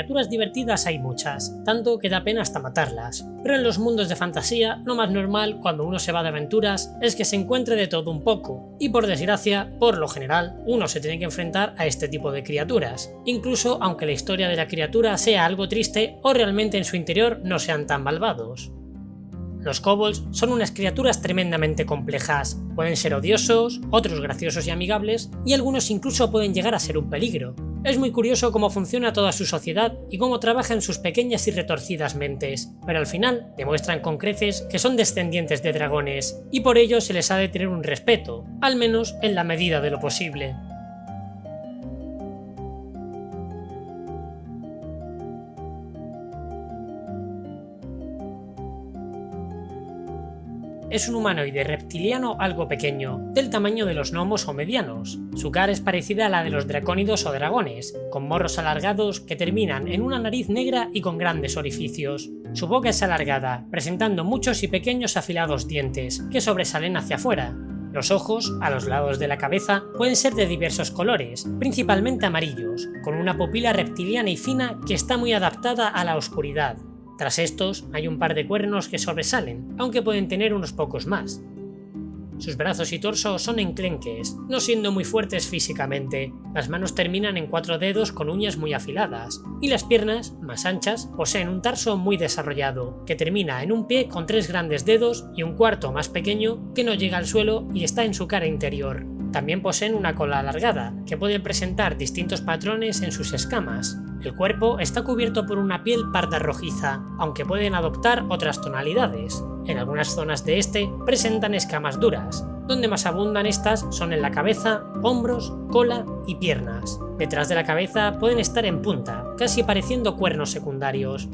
criaturas divertidas hay muchas, tanto que da pena hasta matarlas. Pero en los mundos de fantasía, lo más normal cuando uno se va de aventuras es que se encuentre de todo un poco, y por desgracia, por lo general, uno se tiene que enfrentar a este tipo de criaturas, incluso aunque la historia de la criatura sea algo triste o realmente en su interior no sean tan malvados. Los kobolds son unas criaturas tremendamente complejas, pueden ser odiosos, otros graciosos y amigables, y algunos incluso pueden llegar a ser un peligro. Es muy curioso cómo funciona toda su sociedad y cómo trabajan sus pequeñas y retorcidas mentes, pero al final demuestran con creces que son descendientes de dragones, y por ello se les ha de tener un respeto, al menos en la medida de lo posible. Es un humanoide reptiliano algo pequeño, del tamaño de los gnomos o medianos. Su cara es parecida a la de los dracónidos o dragones, con morros alargados que terminan en una nariz negra y con grandes orificios. Su boca es alargada, presentando muchos y pequeños afilados dientes, que sobresalen hacia afuera. Los ojos, a los lados de la cabeza, pueden ser de diversos colores, principalmente amarillos, con una pupila reptiliana y fina que está muy adaptada a la oscuridad. Tras estos hay un par de cuernos que sobresalen, aunque pueden tener unos pocos más. Sus brazos y torso son enclenques, no siendo muy fuertes físicamente. Las manos terminan en 4 dedos con uñas muy afiladas, y las piernas, más anchas, poseen un tarso muy desarrollado, que termina en un pie con 3 grandes dedos y un cuarto más pequeño que no llega al suelo y está en su cara interior. También poseen una cola alargada, que pueden presentar distintos patrones en sus escamas. El cuerpo está cubierto por una piel parda rojiza, aunque pueden adoptar otras tonalidades. En algunas zonas de este presentan escamas duras, donde más abundan estas son en la cabeza, hombros, cola y piernas. Detrás de la cabeza pueden estar en punta, casi pareciendo cuernos secundarios.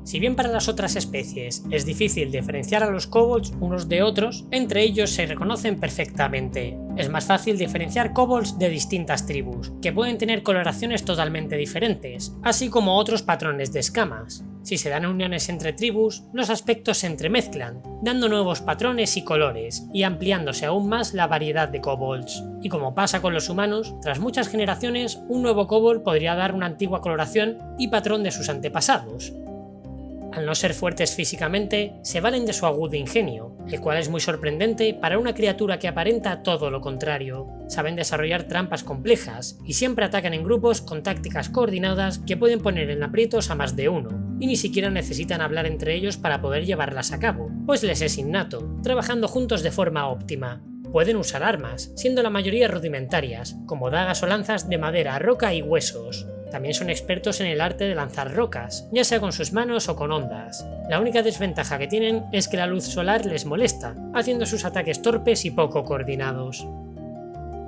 Si bien para las otras especies es difícil diferenciar a los kobolds unos de otros, entre ellos se reconocen perfectamente. Es más fácil diferenciar kobolds de distintas tribus, que pueden tener coloraciones totalmente diferentes, así como otros patrones de escamas. Si se dan uniones entre tribus, los aspectos se entremezclan, dando nuevos patrones y colores, y ampliándose aún más la variedad de kobolds. Y como pasa con los humanos, tras muchas generaciones, un nuevo kobold podría dar una antigua coloración y patrón de sus antepasados. Al no ser fuertes físicamente, se valen de su agudo ingenio, el cual es muy sorprendente para una criatura que aparenta todo lo contrario. Saben desarrollar trampas complejas y siempre atacan en grupos con tácticas coordinadas que pueden poner en aprietos a más de uno, y ni siquiera necesitan hablar entre ellos para poder llevarlas a cabo, pues les es innato, trabajando juntos de forma óptima. Pueden usar armas, siendo la mayoría rudimentarias, como dagas o lanzas de madera, roca y huesos. También son expertos en el arte de lanzar rocas, ya sea con sus manos o con ondas. La única desventaja que tienen es que la luz solar les molesta, haciendo sus ataques torpes y poco coordinados.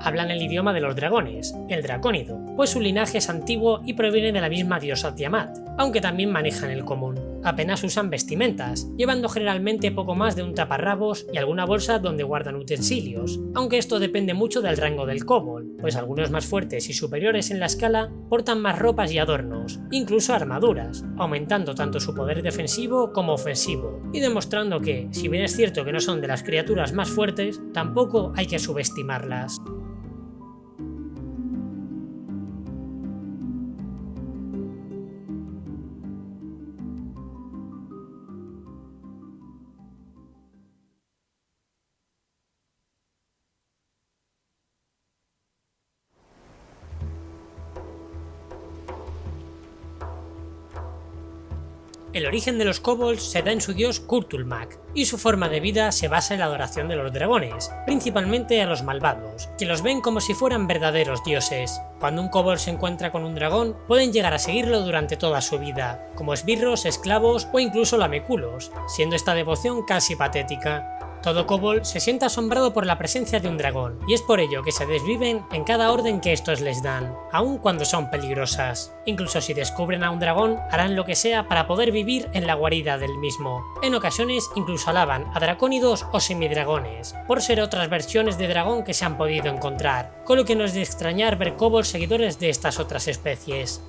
Hablan el idioma de los dragones, el dracónido, pues su linaje es antiguo y proviene de la misma diosa Tiamat, aunque también manejan el común. Apenas usan vestimentas, llevando generalmente poco más de un taparrabos y alguna bolsa donde guardan utensilios, aunque esto depende mucho del rango del kobold, pues algunos más fuertes y superiores en la escala portan más ropas y adornos, incluso armaduras, aumentando tanto su poder defensivo como ofensivo, y demostrando que, si bien es cierto que no son de las criaturas más fuertes, tampoco hay que subestimarlas. El origen de los kobolds se da en su dios Kurtulmak, y su forma de vida se basa en la adoración de los dragones, principalmente a los malvados, que los ven como si fueran verdaderos dioses. Cuando un kobold se encuentra con un dragón, pueden llegar a seguirlo durante toda su vida, como esbirros, esclavos o incluso lameculos, siendo esta devoción casi patética. Todo kobold se siente asombrado por la presencia de un dragón, y es por ello que se desviven en cada orden que estos les dan, aun cuando son peligrosas. Incluso si descubren a un dragón, harán lo que sea para poder vivir en la guarida del mismo. En ocasiones incluso alaban a dracónidos o semidragones, por ser otras versiones de dragón que se han podido encontrar, con lo que no es de extrañar ver kobolds seguidores de estas otras especies.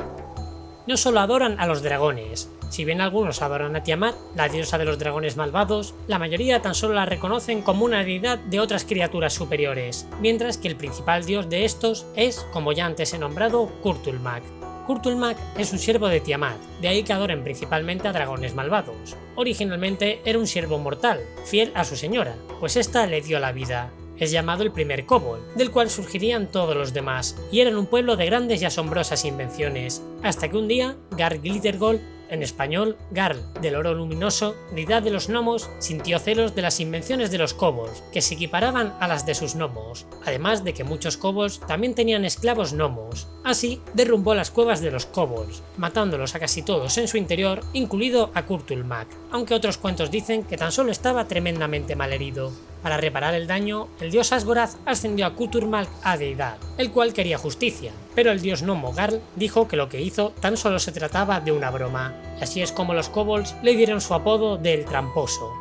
No solo adoran a los dragones. Si bien algunos adoran a Tiamat, la diosa de los dragones malvados, la mayoría tan solo la reconocen como una deidad de otras criaturas superiores, mientras que el principal dios de estos es, como ya antes he nombrado, Kurtulmak. Kurtulmak es un siervo de Tiamat, de ahí que adoren principalmente a dragones malvados. Originalmente era un siervo mortal, fiel a su señora, pues ésta le dio la vida. Es llamado el primer kobold, del cual surgirían todos los demás, y eran un pueblo de grandes y asombrosas invenciones, hasta que un día Garl Glittergold, en español Garl del Oro Luminoso, deidad de los gnomos, sintió celos de las invenciones de los kobolds, que se equiparaban a las de sus gnomos, además de que muchos kobolds también tenían esclavos gnomos. Así, derrumbó las cuevas de los kobolds, matándolos a casi todos en su interior, incluido a Kurtulmak, aunque otros cuentos dicen que tan solo estaba tremendamente malherido. Para reparar el daño, el dios Asgorath ascendió a Kurtulmak a deidad, el cual quería justicia, pero el dios gnomo Garl dijo que lo que hizo tan solo se trataba de una broma, y así es como los kobolds le dieron su apodo de El Tramposo.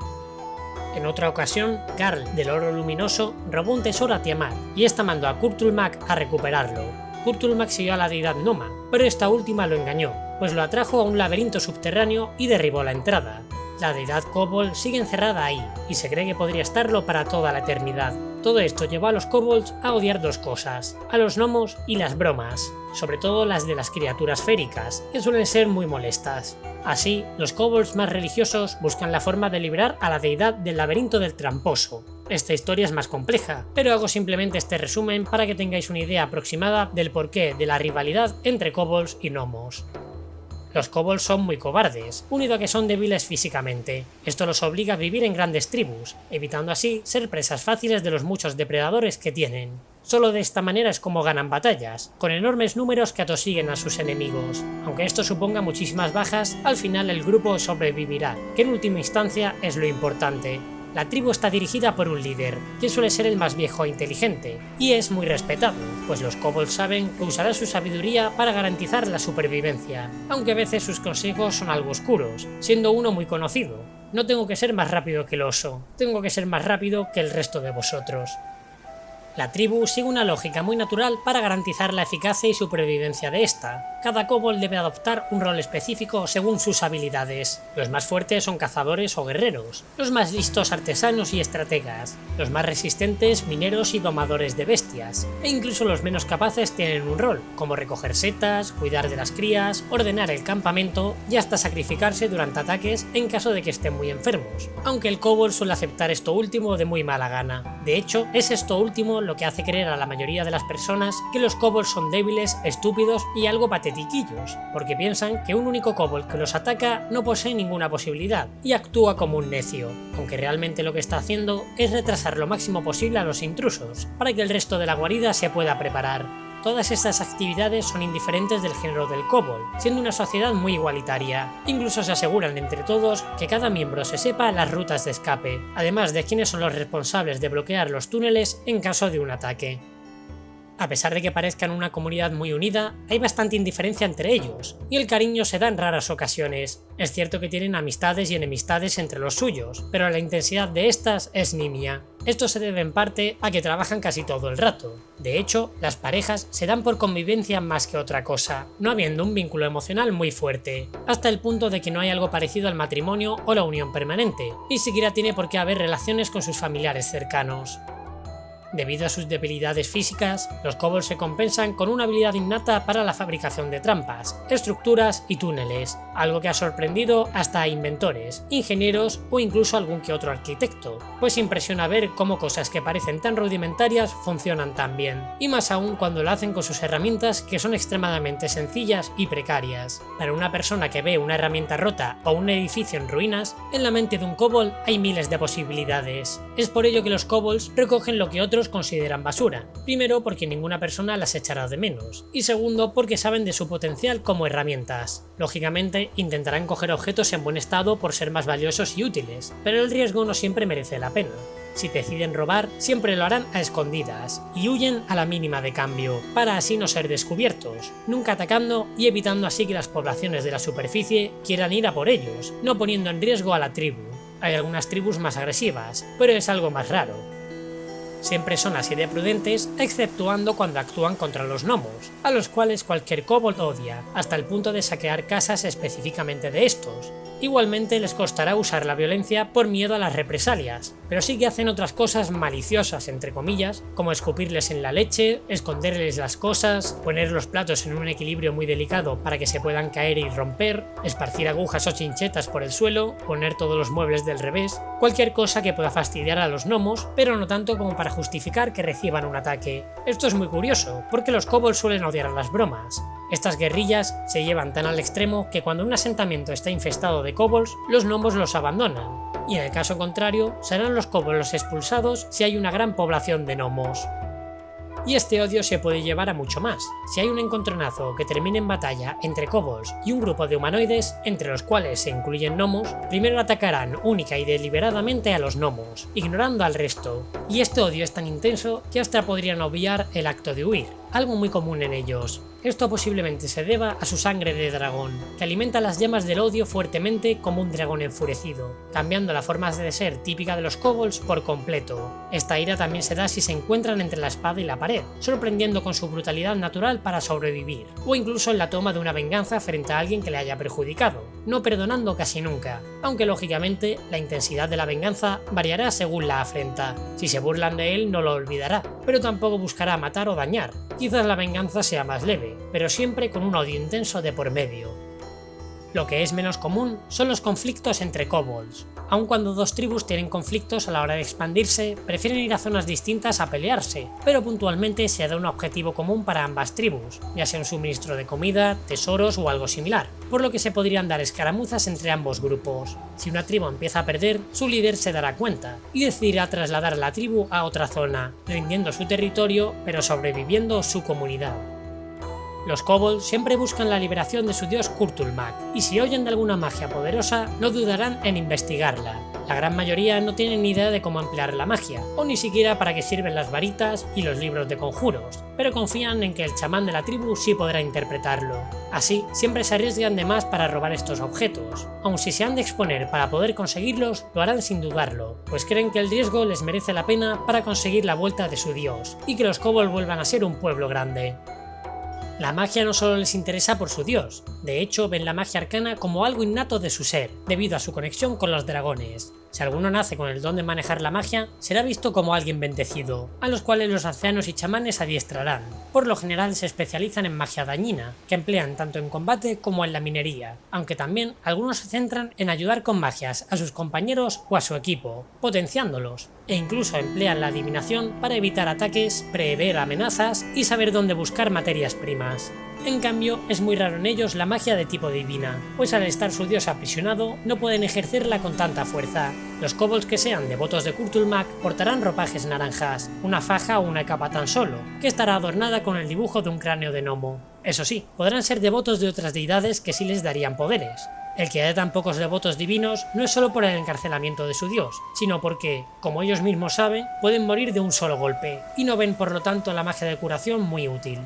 En otra ocasión, Garl del Oro Luminoso robó un tesoro a Tiamat, y esta mandó a Kurtulmak a recuperarlo. Kurtulmak siguió a la deidad gnoma, pero esta última lo engañó, pues lo atrajo a un laberinto subterráneo y derribó la entrada. La deidad kobold sigue encerrada ahí, y se cree que podría estarlo para toda la eternidad. Todo esto llevó a los kobolds a odiar dos cosas, a los gnomos y las bromas, sobre todo las de las criaturas féricas, que suelen ser muy molestas. Así, los kobolds más religiosos buscan la forma de librar a la deidad del laberinto del tramposo. Esta historia es más compleja, pero hago simplemente este resumen para que tengáis una idea aproximada del porqué de la rivalidad entre kobolds y gnomos. Los kobolds son muy cobardes, unido a que son débiles físicamente. Esto los obliga a vivir en grandes tribus, evitando así ser presas fáciles de los muchos depredadores que tienen. Solo de esta manera es como ganan batallas, con enormes números que atosiguen a sus enemigos. Aunque esto suponga muchísimas bajas, al final el grupo sobrevivirá, que en última instancia es lo importante. La tribu está dirigida por un líder, quien suele ser el más viejo e inteligente, y es muy respetado, pues los kobolds saben que usará su sabiduría para garantizar la supervivencia, aunque a veces sus consejos son algo oscuros, siendo uno muy conocido: no tengo que ser más rápido que el oso, tengo que ser más rápido que el resto de vosotros. La tribu sigue una lógica muy natural para garantizar la eficacia y supervivencia de esta. Cada kobold debe adoptar un rol específico según sus habilidades. Los más fuertes son cazadores o guerreros, los más listos artesanos y estrategas, los más resistentes mineros y domadores de bestias, e incluso los menos capaces tienen un rol, como recoger setas, cuidar de las crías, ordenar el campamento y hasta sacrificarse durante ataques en caso de que estén muy enfermos, aunque el kobold suele aceptar esto último de muy mala gana. De hecho, es esto último lo que hace creer a la mayoría de las personas que los kobolds son débiles, estúpidos y algo patetiquillos, porque piensan que un único kobold que los ataca no posee ninguna posibilidad y actúa como un necio, aunque realmente lo que está haciendo es retrasar lo máximo posible a los intrusos, para que el resto de la guarida se pueda preparar. Todas estas actividades son indiferentes del género del kobold, siendo una sociedad muy igualitaria. Incluso se aseguran entre todos que cada miembro se sepa las rutas de escape, además de quiénes son los responsables de bloquear los túneles en caso de un ataque. A pesar de que parezcan una comunidad muy unida, hay bastante indiferencia entre ellos, y el cariño se da en raras ocasiones. Es cierto que tienen amistades y enemistades entre los suyos, pero la intensidad de estas es nimia. Esto se debe en parte a que trabajan casi todo el rato. De hecho, las parejas se dan por convivencia más que otra cosa, no habiendo un vínculo emocional muy fuerte, hasta el punto de que no hay algo parecido al matrimonio o la unión permanente, ni siquiera tiene por qué haber relaciones con sus familiares cercanos. Debido a sus debilidades físicas, los kobolds se compensan con una habilidad innata para la fabricación de trampas, estructuras y túneles, algo que ha sorprendido hasta a inventores, ingenieros o incluso algún que otro arquitecto, pues impresiona ver cómo cosas que parecen tan rudimentarias funcionan tan bien, y más aún cuando lo hacen con sus herramientas que son extremadamente sencillas y precarias. Para una persona que ve una herramienta rota o un edificio en ruinas, en la mente de un kobold hay miles de posibilidades. Es por ello que los kobolds recogen lo que otros consideran basura, primero porque ninguna persona las echará de menos, y segundo porque saben de su potencial como herramientas. Lógicamente intentarán coger objetos en buen estado por ser más valiosos y útiles, pero el riesgo no siempre merece la pena. Si deciden robar, siempre lo harán a escondidas, y huyen a la mínima de cambio, para así no ser descubiertos, nunca atacando y evitando así que las poblaciones de la superficie quieran ir a por ellos, no poniendo en riesgo a la tribu. Hay algunas tribus más agresivas, pero es algo más raro. Siempre son así de prudentes, exceptuando cuando actúan contra los gnomos, a los cuales cualquier kobold odia, hasta el punto de saquear casas específicamente de estos. Igualmente les costará usar la violencia por miedo a las represalias, pero sí que hacen otras cosas maliciosas entre comillas, como escupirles en la leche, esconderles las cosas, poner los platos en un equilibrio muy delicado para que se puedan caer y romper, esparcir agujas o chinchetas por el suelo, poner todos los muebles del revés, cualquier cosa que pueda fastidiar a los gnomos, pero no tanto como para justificar que reciban un ataque. Esto es muy curioso, porque los kobolds suelen odiar a las bromas. Estas guerrillas se llevan tan al extremo que cuando un asentamiento está infestado de kobolds, los gnomos los abandonan, y en el caso contrario, serán los kobolds los expulsados si hay una gran población de gnomos. Y este odio se puede llevar a mucho más. Si hay un encontronazo que termine en batalla entre kobolds y un grupo de humanoides, entre los cuales se incluyen gnomos, primero atacarán única y deliberadamente a los gnomos, ignorando al resto. Y este odio es tan intenso que hasta podrían obviar el acto de huir, algo muy común en ellos. Esto posiblemente se deba a su sangre de dragón, que alimenta las llamas del odio fuertemente como un dragón enfurecido, cambiando la forma de ser típica de los kobolds por completo. Esta ira también se da si se encuentran entre la espada y la pared, sorprendiendo con su brutalidad natural para sobrevivir, o incluso en la toma de una venganza frente a alguien que le haya perjudicado, no perdonando casi nunca, aunque lógicamente la intensidad de la venganza variará según la afrenta. Si se burlan de él no lo olvidará, pero tampoco buscará matar o dañar. Quizás la venganza sea más leve, pero siempre con un odio intenso de por medio. Lo que es menos común son los conflictos entre kobolds. Aun cuando dos tribus tienen conflictos a la hora de expandirse, prefieren ir a zonas distintas a pelearse, pero puntualmente se da un objetivo común para ambas tribus, ya sea un suministro de comida, tesoros o algo similar, por lo que se podrían dar escaramuzas entre ambos grupos. Si una tribu empieza a perder, su líder se dará cuenta y decidirá trasladar a la tribu a otra zona, rindiendo su territorio pero sobreviviendo su comunidad. Los kobolds siempre buscan la liberación de su dios Kurtulmak, y si oyen de alguna magia poderosa, no dudarán en investigarla. La gran mayoría no tienen ni idea de cómo emplear la magia, o ni siquiera para qué sirven las varitas y los libros de conjuros, pero confían en que el chamán de la tribu sí podrá interpretarlo. Así, siempre se arriesgan de más para robar estos objetos. Aun si se han de exponer para poder conseguirlos, lo harán sin dudarlo, pues creen que el riesgo les merece la pena para conseguir la vuelta de su dios, y que los kobolds vuelvan a ser un pueblo grande. La magia no solo les interesa por su dios, de hecho ven la magia arcana como algo innato de su ser, debido a su conexión con los dragones. Si alguno nace con el don de manejar la magia, será visto como alguien bendecido, a los cuales los ancianos y chamanes adiestrarán. Por lo general se especializan en magia dañina, que emplean tanto en combate como en la minería, aunque también algunos se centran en ayudar con magias a sus compañeros o a su equipo, potenciándolos, e incluso emplean la adivinación para evitar ataques, prever amenazas y saber dónde buscar materias primas. En cambio, es muy raro en ellos la magia de tipo divina, pues al estar su dios aprisionado no pueden ejercerla con tanta fuerza. Los kobolds que sean devotos de Kurtulmak portarán ropajes naranjas, una faja o una capa tan solo, que estará adornada con el dibujo de un cráneo de gnomo. Eso sí, podrán ser devotos de otras deidades que sí les darían poderes. El que haya tan pocos devotos divinos no es solo por el encarcelamiento de su dios, sino porque, como ellos mismos saben, pueden morir de un solo golpe, y no ven por lo tanto la magia de curación muy útil.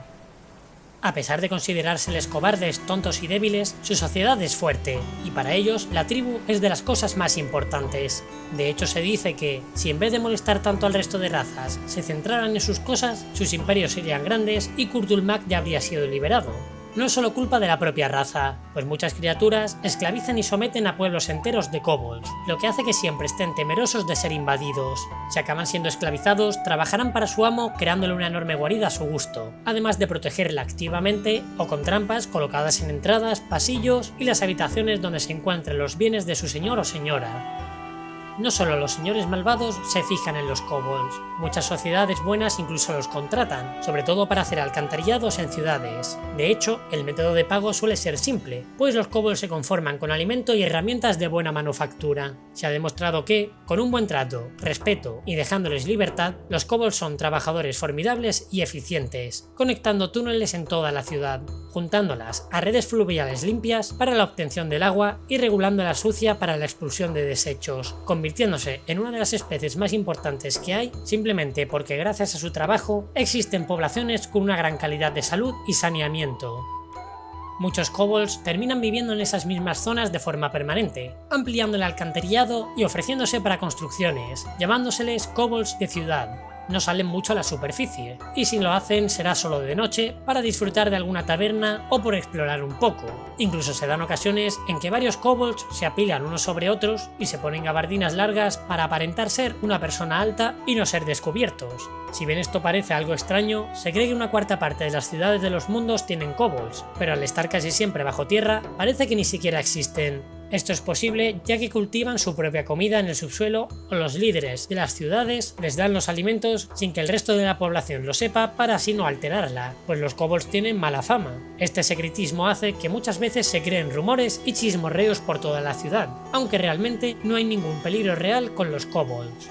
A pesar de considerárseles cobardes, tontos y débiles, su sociedad es fuerte, y para ellos la tribu es de las cosas más importantes. De hecho se dice que, si en vez de molestar tanto al resto de razas, se centraran en sus cosas, sus imperios serían grandes y Kurtulmak ya habría sido liberado. No es solo culpa de la propia raza, pues muchas criaturas esclavizan y someten a pueblos enteros de kobolds, lo que hace que siempre estén temerosos de ser invadidos. Si acaban siendo esclavizados, trabajarán para su amo creándole una enorme guarida a su gusto, además de protegerla activamente o con trampas colocadas en entradas, pasillos y las habitaciones donde se encuentren los bienes de su señor o señora. No solo los señores malvados se fijan en los kobolds, muchas sociedades buenas incluso los contratan, sobre todo para hacer alcantarillados en ciudades. De hecho, el método de pago suele ser simple, pues los kobolds se conforman con alimento y herramientas de buena manufactura. Se ha demostrado que, con un buen trato, respeto y dejándoles libertad, los kobolds son trabajadores formidables y eficientes, conectando túneles en toda la ciudad, juntándolas a redes fluviales limpias para la obtención del agua y regulando la sucia para la expulsión de desechos, convirtiéndose en una de las especies más importantes que hay simplemente porque gracias a su trabajo existen poblaciones con una gran calidad de salud y saneamiento. Muchos kobolds terminan viviendo en esas mismas zonas de forma permanente, ampliando el alcantarillado y ofreciéndose para construcciones, llamándoseles kobolds de ciudad. no salen mucho a la superficie, y si lo hacen será solo de noche para disfrutar de alguna taberna o por explorar un poco. Incluso se dan ocasiones en que varios kobolds se apilan unos sobre otros y se ponen gabardinas largas para aparentar ser una persona alta y no ser descubiertos. Si bien esto parece algo extraño, se cree que una cuarta parte de las ciudades de los mundos tienen kobolds, pero al estar casi siempre bajo tierra, parece que ni siquiera existen. Esto es posible ya que cultivan su propia comida en el subsuelo o los líderes de las ciudades les dan los alimentos sin que el resto de la población lo sepa para así no alterarla, pues los kobolds tienen mala fama. Este secretismo hace que muchas veces se creen rumores y chismorreos por toda la ciudad, aunque realmente no hay ningún peligro real con los kobolds.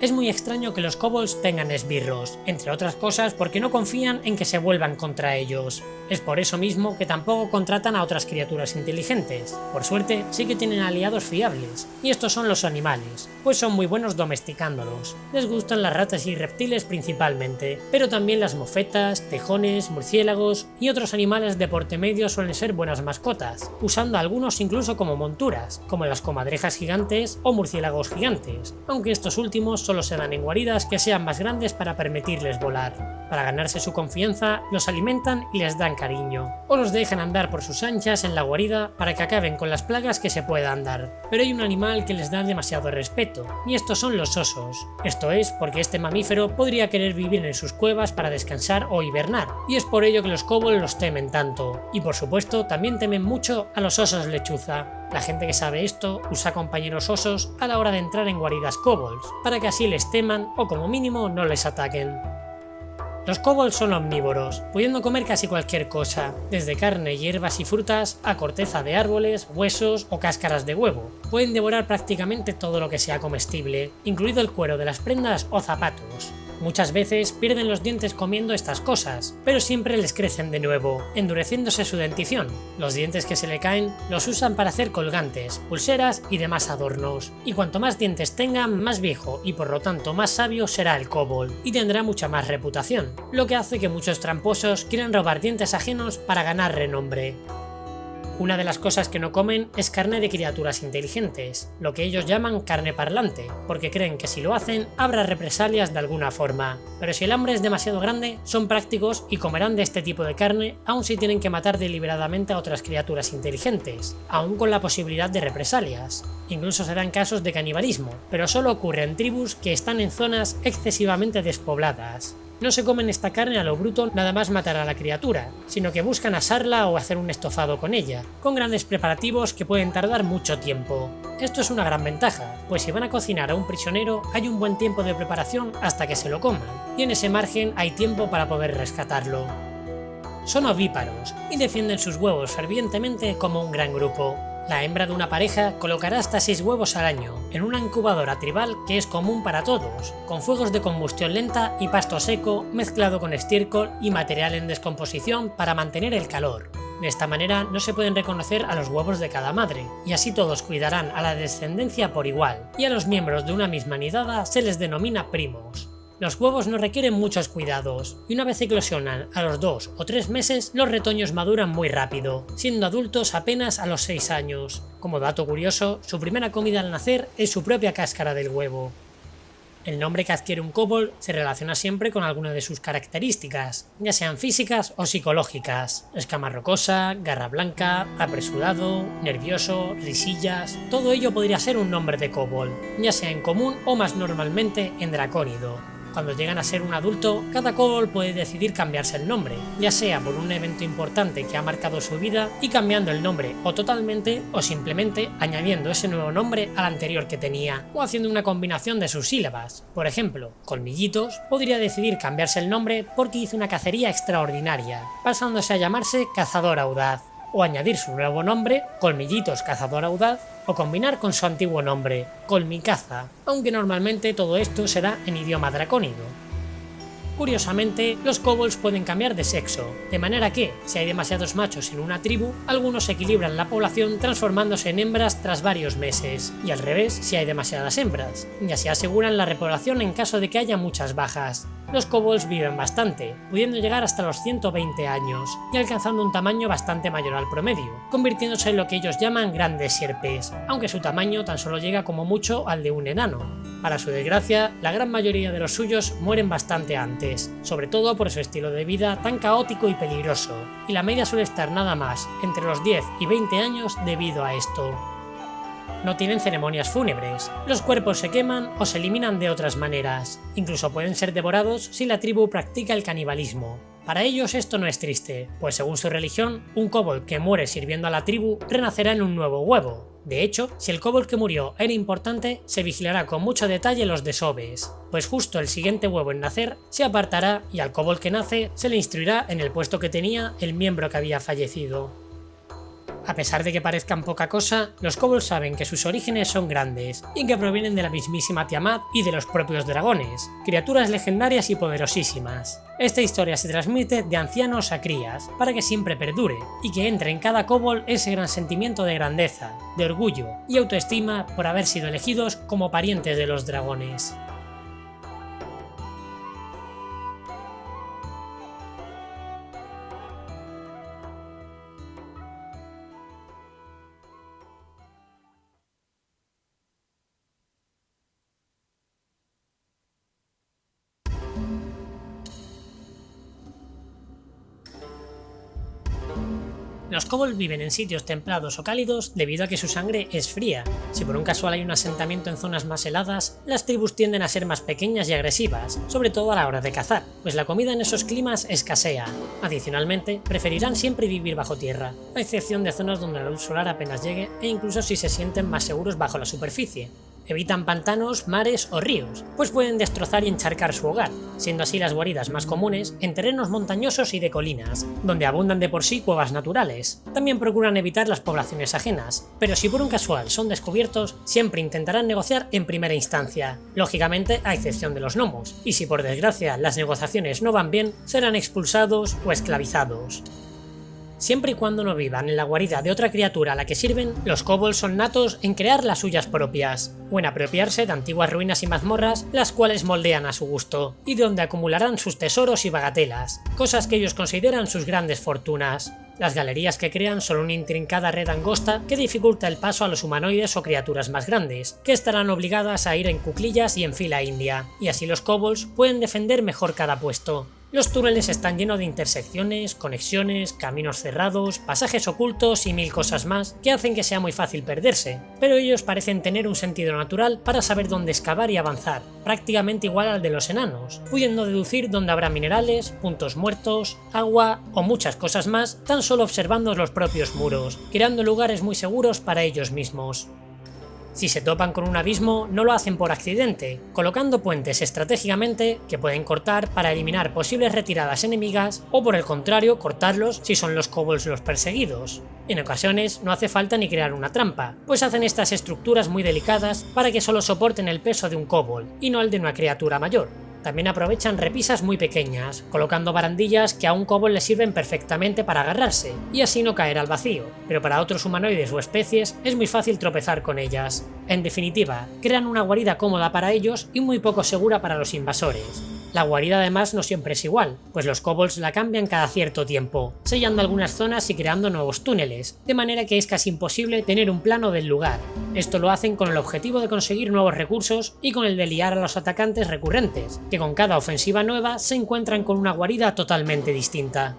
Es muy extraño que los kobolds tengan esbirros, entre otras cosas porque no confían en que se vuelvan contra ellos. Es por eso mismo que tampoco contratan a otras criaturas inteligentes. Por suerte, sí que tienen aliados fiables, y estos son los animales, pues son muy buenos domesticándolos. Les gustan las ratas y reptiles principalmente, pero también las mofetas, tejones, murciélagos y otros animales de porte medio suelen ser buenas mascotas, usando algunos incluso como monturas, como las comadrejas gigantes o murciélagos gigantes, aunque estos últimos solo se dan en guaridas que sean más grandes para permitirles volar. Para ganarse su confianza, los alimentan y les dan cariño, o los dejan andar por sus anchas en la guarida para que acaben con las plagas que se puedan dar. Pero hay un animal que les da demasiado respeto, y estos son los osos. Esto es porque este mamífero podría querer vivir en sus cuevas para descansar o hibernar, y es por ello que los kobolds los temen tanto. Y por supuesto también temen mucho a los osos lechuza. La gente que sabe esto usa compañeros osos a la hora de entrar en guaridas kobolds, para que así les teman o como mínimo no les ataquen. Los kobolds son omnívoros, pudiendo comer casi cualquier cosa, desde carne, hierbas y frutas a corteza de árboles, huesos o cáscaras de huevo. Pueden devorar prácticamente todo lo que sea comestible, incluido el cuero de las prendas o zapatos. Muchas veces pierden los dientes comiendo estas cosas, pero siempre les crecen de nuevo, endureciéndose su dentición. Los dientes que se le caen los usan para hacer colgantes, pulseras y demás adornos. Y cuanto más dientes tengan, más viejo y por lo tanto más sabio será el kobold, y tendrá mucha más reputación, lo que hace que muchos tramposos quieran robar dientes ajenos para ganar renombre. Una de las cosas que no comen es carne de criaturas inteligentes, lo que ellos llaman carne parlante, porque creen que si lo hacen habrá represalias de alguna forma. Pero si el hambre es demasiado grande, son prácticos y comerán de este tipo de carne aun si tienen que matar deliberadamente a otras criaturas inteligentes, aun con la posibilidad de represalias. Incluso se dan casos de canibalismo, pero solo ocurre en tribus que están en zonas excesivamente despobladas. No se comen esta carne a lo bruto nada más matar a la criatura, sino que buscan asarla o hacer un estofado con ella, con grandes preparativos que pueden tardar mucho tiempo. Esto es una gran ventaja, pues si van a cocinar a un prisionero hay un buen tiempo de preparación hasta que se lo coman, y en ese margen hay tiempo para poder rescatarlo. Son ovíparos y defienden sus huevos fervientemente como un gran grupo. La hembra de una pareja colocará hasta 6 huevos al año, en una incubadora tribal que es común para todos, con fuegos de combustión lenta y pasto seco mezclado con estiércol y material en descomposición para mantener el calor. De esta manera no se pueden reconocer a los huevos de cada madre, y así todos cuidarán a la descendencia por igual, y a los miembros de una misma nidada se les denomina primos. Los huevos no requieren muchos cuidados, y una vez eclosionan a los 2 o 3 meses, los retoños maduran muy rápido, siendo adultos apenas a los 6 años. Como dato curioso, su primera comida al nacer es su propia cáscara del huevo. El nombre que adquiere un kobold se relaciona siempre con alguna de sus características, ya sean físicas o psicológicas. Escama rocosa, garra blanca, apresurado, nervioso, risillas... Todo ello podría ser un nombre de kobold, ya sea en común o más normalmente en dracónido. Cuando llegan a ser un adulto, cada kobold puede decidir cambiarse el nombre, ya sea por un evento importante que ha marcado su vida y cambiando el nombre o totalmente o simplemente añadiendo ese nuevo nombre al anterior que tenía o haciendo una combinación de sus sílabas. Por ejemplo, Colmillitos podría decidir cambiarse el nombre porque hizo una cacería extraordinaria, pasándose a llamarse Cazador Audaz, o añadir su nuevo nombre, Colmillitos Cazador Audaz, o combinar con su antiguo nombre, Colmicaza, aunque normalmente todo esto se da en idioma dracónido. Curiosamente, los kobolds pueden cambiar de sexo, de manera que, si hay demasiados machos en una tribu, algunos equilibran la población transformándose en hembras tras varios meses, y al revés si hay demasiadas hembras, y así aseguran la repoblación en caso de que haya muchas bajas. Los kobolds viven bastante, pudiendo llegar hasta los 120 años, y alcanzando un tamaño bastante mayor al promedio, convirtiéndose en lo que ellos llaman grandes sierpes, aunque su tamaño tan solo llega como mucho al de un enano. Para su desgracia, la gran mayoría de los suyos mueren bastante antes, sobre todo por su estilo de vida tan caótico y peligroso, y la media suele estar nada más entre los 10 y 20 años debido a esto. No tienen ceremonias fúnebres, los cuerpos se queman o se eliminan de otras maneras, incluso pueden ser devorados si la tribu practica el canibalismo. Para ellos esto no es triste, pues según su religión, un kobold que muere sirviendo a la tribu renacerá en un nuevo huevo. De hecho, si el kobold que murió era importante, se vigilará con mucho detalle los desoves, pues justo el siguiente huevo en nacer se apartará y al kobold que nace se le instruirá en el puesto que tenía el miembro que había fallecido. A pesar de que parezcan poca cosa, los kobolds saben que sus orígenes son grandes y que provienen de la mismísima Tiamat y de los propios dragones, criaturas legendarias y poderosísimas. Esta historia se transmite de ancianos a crías, para que siempre perdure, y que entre en cada kobold ese gran sentimiento de grandeza, de orgullo y autoestima por haber sido elegidos como parientes de los dragones. Los kobolds viven en sitios templados o cálidos debido a que su sangre es fría. Si por un casual hay un asentamiento en zonas más heladas, las tribus tienden a ser más pequeñas y agresivas, sobre todo a la hora de cazar, pues la comida en esos climas escasea. Adicionalmente, preferirán siempre vivir bajo tierra, a excepción de zonas donde la luz solar apenas llegue e incluso si se sienten más seguros bajo la superficie. Evitan pantanos, mares o ríos, pues pueden destrozar y encharcar su hogar, siendo así las guaridas más comunes en terrenos montañosos y de colinas, donde abundan de por sí cuevas naturales. También procuran evitar las poblaciones ajenas, pero si por un casual son descubiertos, siempre intentarán negociar en primera instancia, lógicamente a excepción de los gnomos, y si por desgracia las negociaciones no van bien, serán expulsados o esclavizados. Siempre y cuando no vivan en la guarida de otra criatura a la que sirven, los kobolds son natos en crear las suyas propias, o en apropiarse de antiguas ruinas y mazmorras, las cuales moldean a su gusto, y donde acumularán sus tesoros y bagatelas, cosas que ellos consideran sus grandes fortunas. Las galerías que crean son una intrincada red angosta que dificulta el paso a los humanoides o criaturas más grandes, que estarán obligadas a ir en cuclillas y en fila india, y así los kobolds pueden defender mejor cada puesto. Los túneles están llenos de intersecciones, conexiones, caminos cerrados, pasajes ocultos y mil cosas más que hacen que sea muy fácil perderse, pero ellos parecen tener un sentido natural para saber dónde excavar y avanzar, prácticamente igual al de los enanos, pudiendo deducir dónde habrá minerales, puntos muertos, agua o muchas cosas más tan solo observando los propios muros, creando lugares muy seguros para ellos mismos. Si se topan con un abismo, no lo hacen por accidente, colocando puentes estratégicamente que pueden cortar para eliminar posibles retiradas enemigas o por el contrario cortarlos si son los kobolds los perseguidos. En ocasiones no hace falta ni crear una trampa, pues hacen estas estructuras muy delicadas para que solo soporten el peso de un kobold y no el de una criatura mayor. También aprovechan repisas muy pequeñas, colocando barandillas que a un kobold le sirven perfectamente para agarrarse, y así no caer al vacío, pero para otros humanoides o especies es muy fácil tropezar con ellas. En definitiva, crean una guarida cómoda para ellos y muy poco segura para los invasores. La guarida además no siempre es igual, pues los kobolds la cambian cada cierto tiempo, sellando algunas zonas y creando nuevos túneles, de manera que es casi imposible tener un plano del lugar. Esto lo hacen con el objetivo de conseguir nuevos recursos y con el de liar a los atacantes recurrentes, que con cada ofensiva nueva se encuentran con una guarida totalmente distinta.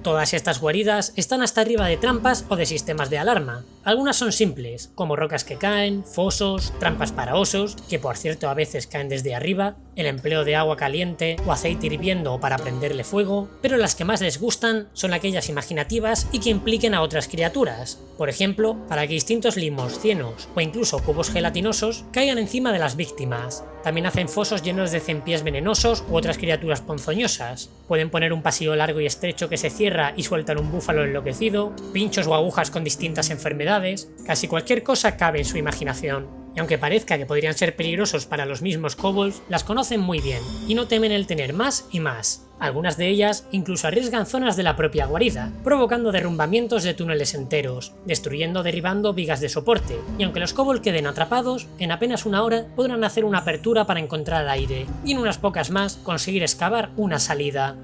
Todas estas guaridas están hasta arriba de trampas o de sistemas de alarma. Algunas son simples, como rocas que caen, fosos, trampas para osos, que por cierto a veces caen desde arriba, el empleo de agua caliente o aceite hirviendo para prenderle fuego, pero las que más les gustan son aquellas imaginativas y que impliquen a otras criaturas. Por ejemplo, para que distintos limos, cienos o incluso cubos gelatinosos caigan encima de las víctimas. También hacen fosos llenos de centpiés venenosos u otras criaturas ponzoñosas. Pueden poner un pasillo largo y estrecho que se cierra y sueltan un búfalo enloquecido, pinchos o agujas con distintas enfermedades, casi cualquier cosa cabe en su imaginación. Y aunque parezca que podrían ser peligrosos para los mismos kobolds, las conocen muy bien y no temen el tener más y más. Algunas de ellas incluso arriesgan zonas de la propia guarida, provocando derrumbamientos de túneles enteros, destruyendo o derribando vigas de soporte, y aunque los kobolds queden atrapados, en apenas una hora podrán hacer una apertura para encontrar aire, y en unas pocas más conseguir excavar una salida.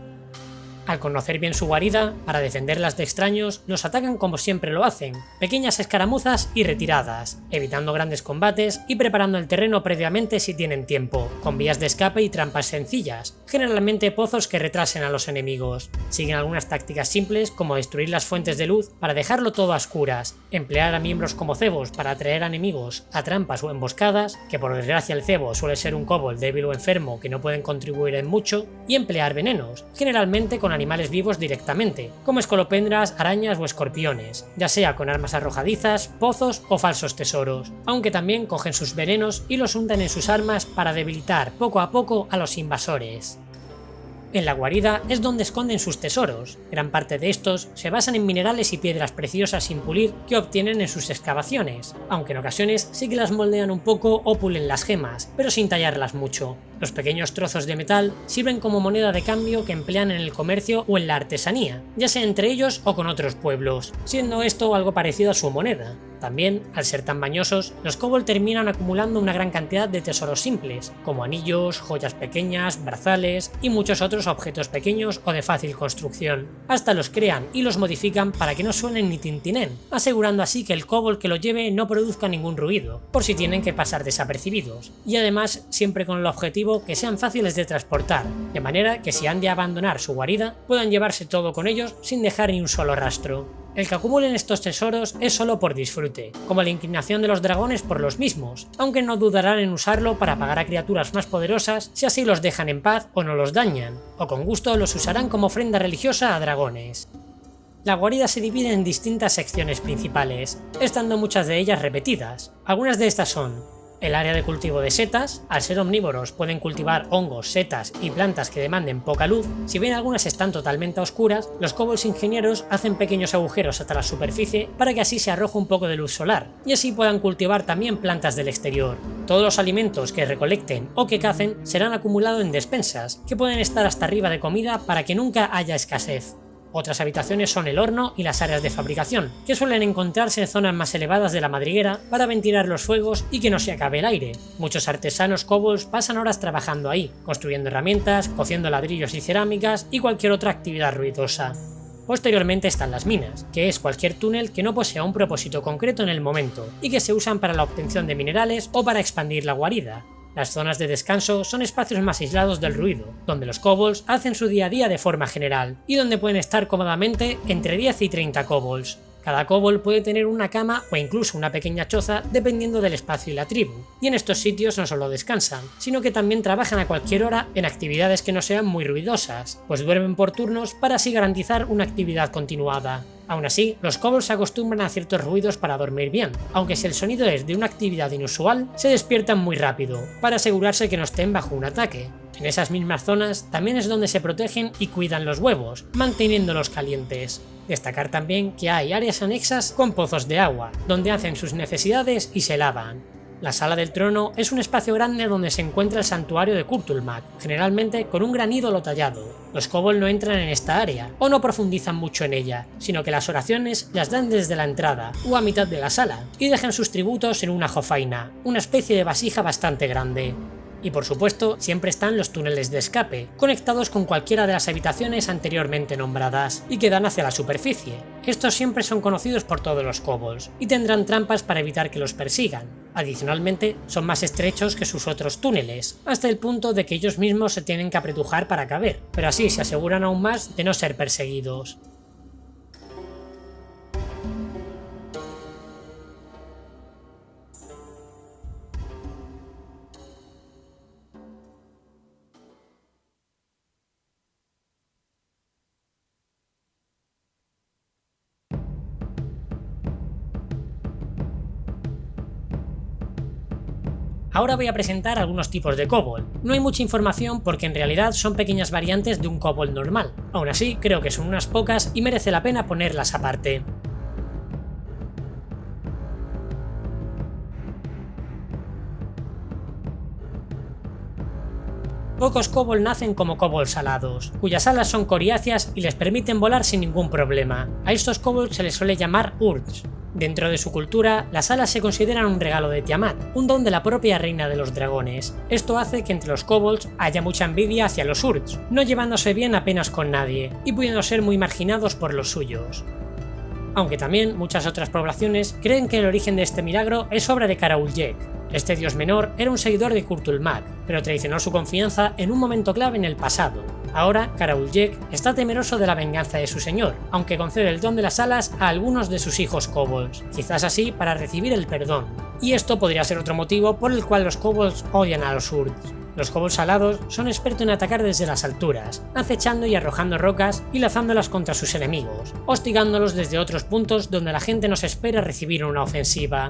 Al conocer bien su guarida, para defenderlas de extraños, los atacan como siempre lo hacen, pequeñas escaramuzas y retiradas, evitando grandes combates y preparando el terreno previamente si tienen tiempo, con vías de escape y trampas sencillas, generalmente pozos que retrasen a los enemigos. Siguen algunas tácticas simples como destruir las fuentes de luz para dejarlo todo a oscuras, emplear a miembros como cebos para atraer a enemigos a trampas o emboscadas, que por desgracia el cebo suele ser un kobold débil o enfermo que no pueden contribuir en mucho, y emplear venenos, generalmente con animales vivos directamente, como escolopendras, arañas o escorpiones, ya sea con armas arrojadizas, pozos o falsos tesoros, aunque también cogen sus venenos y los untan en sus armas para debilitar poco a poco a los invasores. En la guarida es donde esconden sus tesoros. Gran parte de estos se basan en minerales y piedras preciosas sin pulir que obtienen en sus excavaciones, aunque en ocasiones sí que las moldean un poco o pulen las gemas, pero sin tallarlas mucho. Los pequeños trozos de metal sirven como moneda de cambio que emplean en el comercio o en la artesanía, ya sea entre ellos o con otros pueblos, siendo esto algo parecido a su moneda. También, al ser tan mañosos, los kobold terminan acumulando una gran cantidad de tesoros simples, como anillos, joyas pequeñas, brazales y muchos otros objetos pequeños o de fácil construcción. Hasta los crean y los modifican para que no suenen ni tintinén, asegurando así que el kobold que lo lleve no produzca ningún ruido, por si tienen que pasar desapercibidos, y además siempre con el objetivo que sean fáciles de transportar, de manera que si han de abandonar su guarida, puedan llevarse todo con ellos sin dejar ni un solo rastro. El que acumulen estos tesoros es solo por disfrute, como la inclinación de los dragones por los mismos, aunque no dudarán en usarlo para pagar a criaturas más poderosas si así los dejan en paz o no los dañan, o con gusto los usarán como ofrenda religiosa a dragones. La guarida se divide en distintas secciones principales, estando muchas de ellas repetidas. Algunas de estas son el área de cultivo de setas. Al ser omnívoros pueden cultivar hongos, setas y plantas que demanden poca luz. Si bien algunas están totalmente a oscuras, los kobolds ingenieros hacen pequeños agujeros hasta la superficie para que así se arroje un poco de luz solar, y así puedan cultivar también plantas del exterior. Todos los alimentos que recolecten o que cacen serán acumulados en despensas, que pueden estar hasta arriba de comida para que nunca haya escasez. Otras habitaciones son el horno y las áreas de fabricación, que suelen encontrarse en zonas más elevadas de la madriguera para ventilar los fuegos y que no se acabe el aire. Muchos artesanos kobolds pasan horas trabajando ahí, construyendo herramientas, cociendo ladrillos y cerámicas y cualquier otra actividad ruidosa. Posteriormente están las minas, que es cualquier túnel que no posea un propósito concreto en el momento y que se usan para la obtención de minerales o para expandir la guarida. Las zonas de descanso son espacios más aislados del ruido, donde los kobolds hacen su día a día de forma general, y donde pueden estar cómodamente entre 10 y 30 kobolds. Cada kobold puede tener una cama o incluso una pequeña choza dependiendo del espacio y la tribu, y en estos sitios no solo descansan, sino que también trabajan a cualquier hora en actividades que no sean muy ruidosas, pues duermen por turnos para así garantizar una actividad continuada. Aún así, los kobolds se acostumbran a ciertos ruidos para dormir bien, aunque si el sonido es de una actividad inusual, se despiertan muy rápido, para asegurarse que no estén bajo un ataque. En esas mismas zonas también es donde se protegen y cuidan los huevos, manteniéndolos calientes. Destacar también que hay áreas anexas con pozos de agua, donde hacen sus necesidades y se lavan. La Sala del Trono es un espacio grande donde se encuentra el santuario de Kurtulmak, generalmente con un gran ídolo tallado. Los kobold no entran en esta área, o no profundizan mucho en ella, sino que las oraciones las dan desde la entrada, o a mitad de la sala, y dejan sus tributos en una jofaina, una especie de vasija bastante grande. Y por supuesto, siempre están los túneles de escape, conectados con cualquiera de las habitaciones anteriormente nombradas, y que dan hacia la superficie. Estos siempre son conocidos por todos los kobolds, y tendrán trampas para evitar que los persigan. Adicionalmente, son más estrechos que sus otros túneles, hasta el punto de que ellos mismos se tienen que apretujar para caber, pero así se aseguran aún más de no ser perseguidos. Ahora voy a presentar algunos tipos de kobold. No hay mucha información porque en realidad son pequeñas variantes de un kobold normal. Aún así, creo que son unas pocas y merece la pena ponerlas aparte. Pocos kobold nacen como kobolds alados, cuyas alas son coriáceas y les permiten volar sin ningún problema. A estos kobolds se les suele llamar urds. Dentro de su cultura, las alas se consideran un regalo de Tiamat, un don de la propia reina de los dragones. Esto hace que entre los kobolds haya mucha envidia hacia los urds, no llevándose bien apenas con nadie, y pudiendo ser muy marginados por los suyos. Aunque también muchas otras poblaciones creen que el origen de este milagro es obra de Carauljek. Este dios menor era un seguidor de Kurtulmak, pero traicionó su confianza en un momento clave en el pasado. Ahora, Carauljek está temeroso de la venganza de su señor, aunque concede el don de las alas a algunos de sus hijos kobolds, quizás así para recibir el perdón. Y esto podría ser otro motivo por el cual los kobolds odian a los urds. Los kobolds alados son expertos en atacar desde las alturas, acechando y arrojando rocas y lanzándolas contra sus enemigos, hostigándolos desde otros puntos donde la gente no se espera recibir una ofensiva.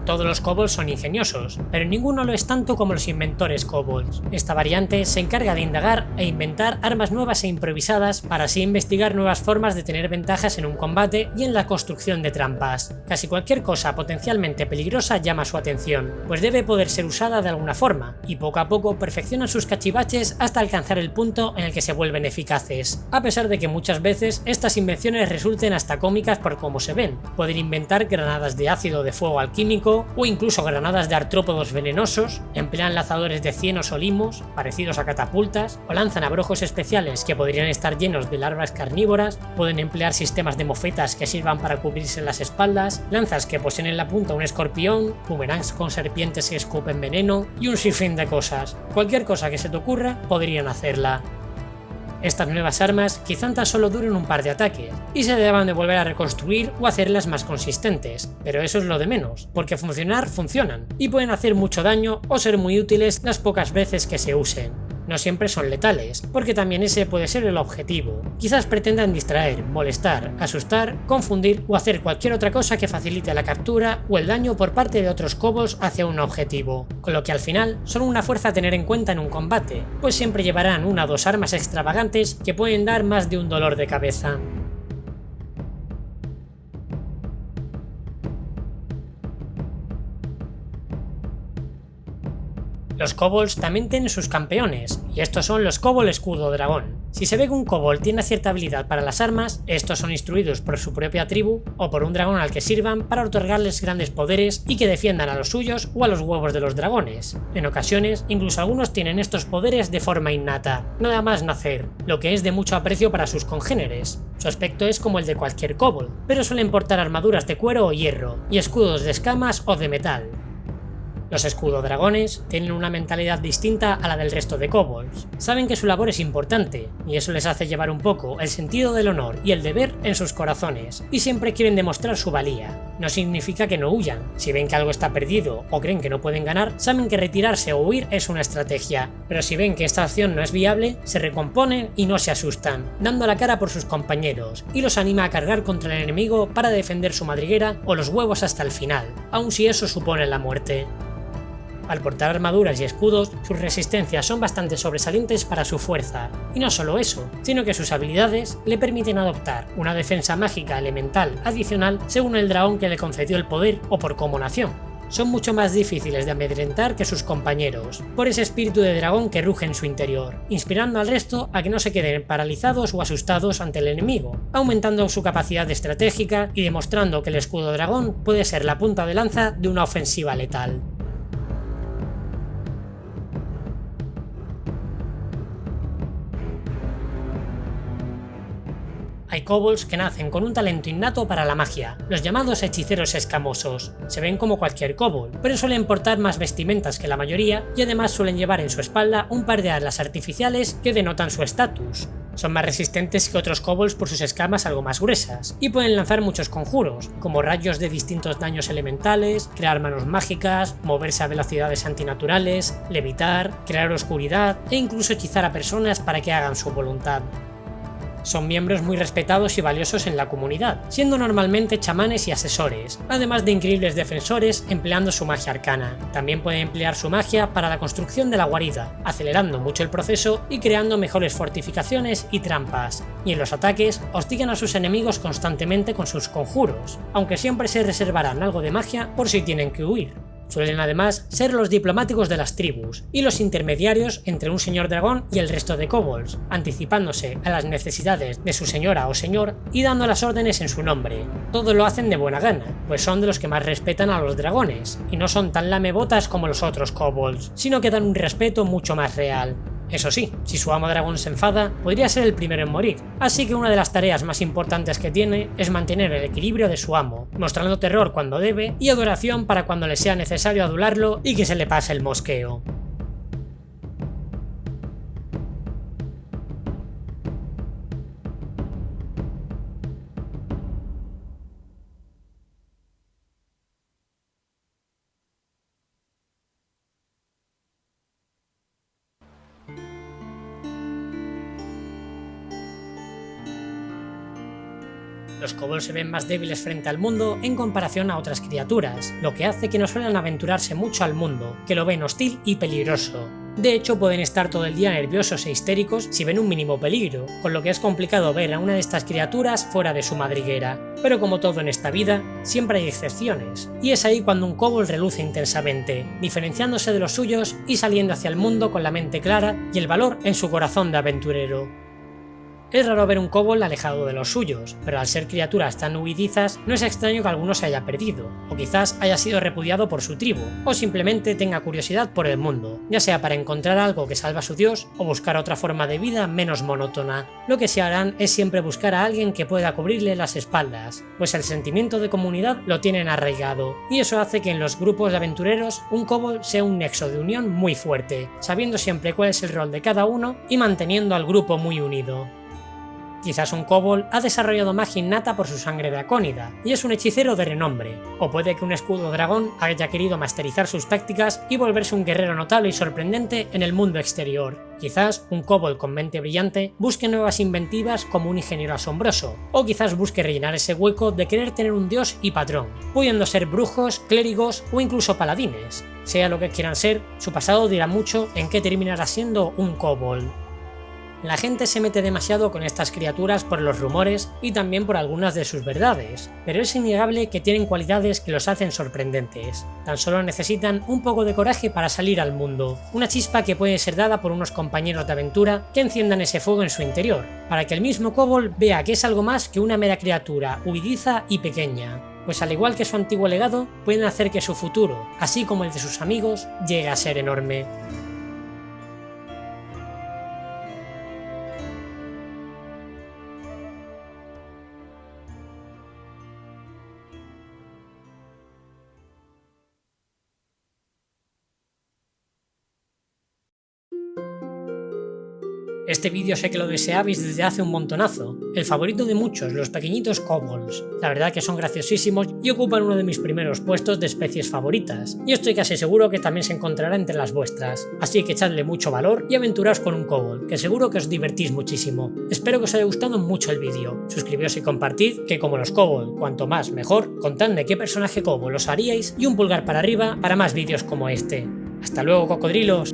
Todos los kobolds son ingeniosos, pero ninguno lo es tanto como los inventores kobolds. Esta variante se encarga de indagar e inventar armas nuevas e improvisadas para así investigar nuevas formas de tener ventajas en un combate y en la construcción de trampas. Casi cualquier cosa potencialmente peligrosa llama su atención, pues debe poder ser usada de alguna forma, y poco a poco perfeccionan sus cachivaches hasta alcanzar el punto en el que se vuelven eficaces. A pesar de que muchas veces estas invenciones resulten hasta cómicas por cómo se ven. Pueden inventar granadas de ácido de fuego alquímico, o incluso granadas de artrópodos venenosos, emplean lanzadores de cienos o limos, parecidos a catapultas, o lanzan abrojos especiales que podrían estar llenos de larvas carnívoras, pueden emplear sistemas de mofetas que sirvan para cubrirse las espaldas, lanzas que poseen en la punta un escorpión, boomerangs con serpientes que escupen veneno, y un sinfín de cosas. Cualquier cosa que se te ocurra, podrían hacerla. Estas nuevas armas quizá tan solo duren un par de ataques, y se deban de volver a reconstruir o hacerlas más consistentes, pero eso es lo de menos, porque funcionan, y pueden hacer mucho daño o ser muy útiles las pocas veces que se usen. No siempre son letales, porque también ese puede ser el objetivo. Quizás pretendan distraer, molestar, asustar, confundir o hacer cualquier otra cosa que facilite la captura o el daño por parte de otros kobolds hacia un objetivo, con lo que al final son una fuerza a tener en cuenta en un combate, pues siempre llevarán una o dos armas extravagantes que pueden dar más de un dolor de cabeza. Los kobolds también tienen sus campeones, y estos son los kobold escudo dragón. Si se ve que un kobold tiene cierta habilidad para las armas, estos son instruidos por su propia tribu o por un dragón al que sirvan para otorgarles grandes poderes y que defiendan a los suyos o a los huevos de los dragones. En ocasiones, incluso algunos tienen estos poderes de forma innata, nada más nacer, lo que es de mucho aprecio para sus congéneres. Su aspecto es como el de cualquier kobold, pero suelen portar armaduras de cuero o hierro, y escudos de escamas o de metal. Los escudodragones tienen una mentalidad distinta a la del resto de kobolds. Saben que su labor es importante, y eso les hace llevar un poco el sentido del honor y el deber en sus corazones, y siempre quieren demostrar su valía. No significa que no huyan. Si ven que algo está perdido o creen que no pueden ganar, saben que retirarse o huir es una estrategia, pero si ven que esta acción no es viable, se recomponen y no se asustan, dando la cara por sus compañeros, y los anima a cargar contra el enemigo para defender su madriguera o los huevos hasta el final, aun si eso supone la muerte. Al portar armaduras y escudos, sus resistencias son bastante sobresalientes para su fuerza, y no solo eso, sino que sus habilidades le permiten adoptar una defensa mágica elemental adicional según el dragón que le concedió el poder o por cómo nació. Son mucho más difíciles de amedrentar que sus compañeros, por ese espíritu de dragón que ruge en su interior, inspirando al resto a que no se queden paralizados o asustados ante el enemigo, aumentando su capacidad estratégica y demostrando que el escudo dragón puede ser la punta de lanza de una ofensiva letal. Hay kobolds que nacen con un talento innato para la magia, los llamados hechiceros escamosos. Se ven como cualquier kobold, pero suelen portar más vestimentas que la mayoría y además suelen llevar en su espalda un par de alas artificiales que denotan su estatus. Son más resistentes que otros kobolds por sus escamas algo más gruesas, y pueden lanzar muchos conjuros, como rayos de distintos daños elementales, crear manos mágicas, moverse a velocidades antinaturales, levitar, crear oscuridad e incluso hechizar a personas para que hagan su voluntad. Son miembros muy respetados y valiosos en la comunidad, siendo normalmente chamanes y asesores, además de increíbles defensores empleando su magia arcana. También pueden emplear su magia para la construcción de la guarida, acelerando mucho el proceso y creando mejores fortificaciones y trampas. Y en los ataques, hostigan a sus enemigos constantemente con sus conjuros, aunque siempre se reservarán algo de magia por si tienen que huir. Suelen además ser los diplomáticos de las tribus y los intermediarios entre un señor dragón y el resto de kobolds, anticipándose a las necesidades de su señora o señor y dando las órdenes en su nombre. Todo lo hacen de buena gana, pues son de los que más respetan a los dragones, y no son tan lamebotas como los otros kobolds, sino que dan un respeto mucho más real. Eso sí, si su amo dragón se enfada, podría ser el primero en morir, así que una de las tareas más importantes que tiene es mantener el equilibrio de su amo, mostrando terror cuando debe y adoración para cuando le sea necesario adularlo y que se le pase el mosqueo. Los kobolds se ven más débiles frente al mundo en comparación a otras criaturas, lo que hace que no suelen aventurarse mucho al mundo, que lo ven hostil y peligroso. De hecho, pueden estar todo el día nerviosos e histéricos si ven un mínimo peligro, con lo que es complicado ver a una de estas criaturas fuera de su madriguera. Pero como todo en esta vida, siempre hay excepciones, y es ahí cuando un kobold reluce intensamente, diferenciándose de los suyos y saliendo hacia el mundo con la mente clara y el valor en su corazón de aventurero. Es raro ver un kobold alejado de los suyos, pero al ser criaturas tan huidizas no es extraño que alguno se haya perdido, o quizás haya sido repudiado por su tribu, o simplemente tenga curiosidad por el mundo, ya sea para encontrar algo que salva a su dios o buscar otra forma de vida menos monótona. Lo que sí harán es siempre buscar a alguien que pueda cubrirle las espaldas, pues el sentimiento de comunidad lo tienen arraigado, y eso hace que en los grupos de aventureros un kobold sea un nexo de unión muy fuerte, sabiendo siempre cuál es el rol de cada uno y manteniendo al grupo muy unido. Quizás un kobold ha desarrollado magia innata por su sangre dracónida y es un hechicero de renombre, o puede que un escudo dragón haya querido masterizar sus tácticas y volverse un guerrero notable y sorprendente en el mundo exterior. Quizás un kobold con mente brillante busque nuevas inventivas como un ingeniero asombroso, o quizás busque rellenar ese hueco de querer tener un dios y patrón, pudiendo ser brujos, clérigos o incluso paladines. Sea lo que quieran ser, su pasado dirá mucho en qué terminará siendo un kobold. La gente se mete demasiado con estas criaturas por los rumores y también por algunas de sus verdades, pero es innegable que tienen cualidades que los hacen sorprendentes. Tan solo necesitan un poco de coraje para salir al mundo, una chispa que puede ser dada por unos compañeros de aventura que enciendan ese fuego en su interior, para que el mismo kobold vea que es algo más que una mera criatura huidiza y pequeña. Pues al igual que su antiguo legado, pueden hacer que su futuro, así como el de sus amigos, llegue a ser enorme. Este vídeo sé que lo deseabais desde hace un montonazo, el favorito de muchos, los pequeñitos kobolds. La verdad que son graciosísimos y ocupan uno de mis primeros puestos de especies favoritas, y estoy casi seguro que también se encontrará entre las vuestras, así que echadle mucho valor y aventuraos con un kobold, que seguro que os divertís muchísimo. Espero que os haya gustado mucho el vídeo, suscribíos y compartid, que como los kobold, cuanto más mejor, contadme qué personaje kobold os haríais y un pulgar para arriba para más vídeos como este. ¡Hasta luego, cocodrilos!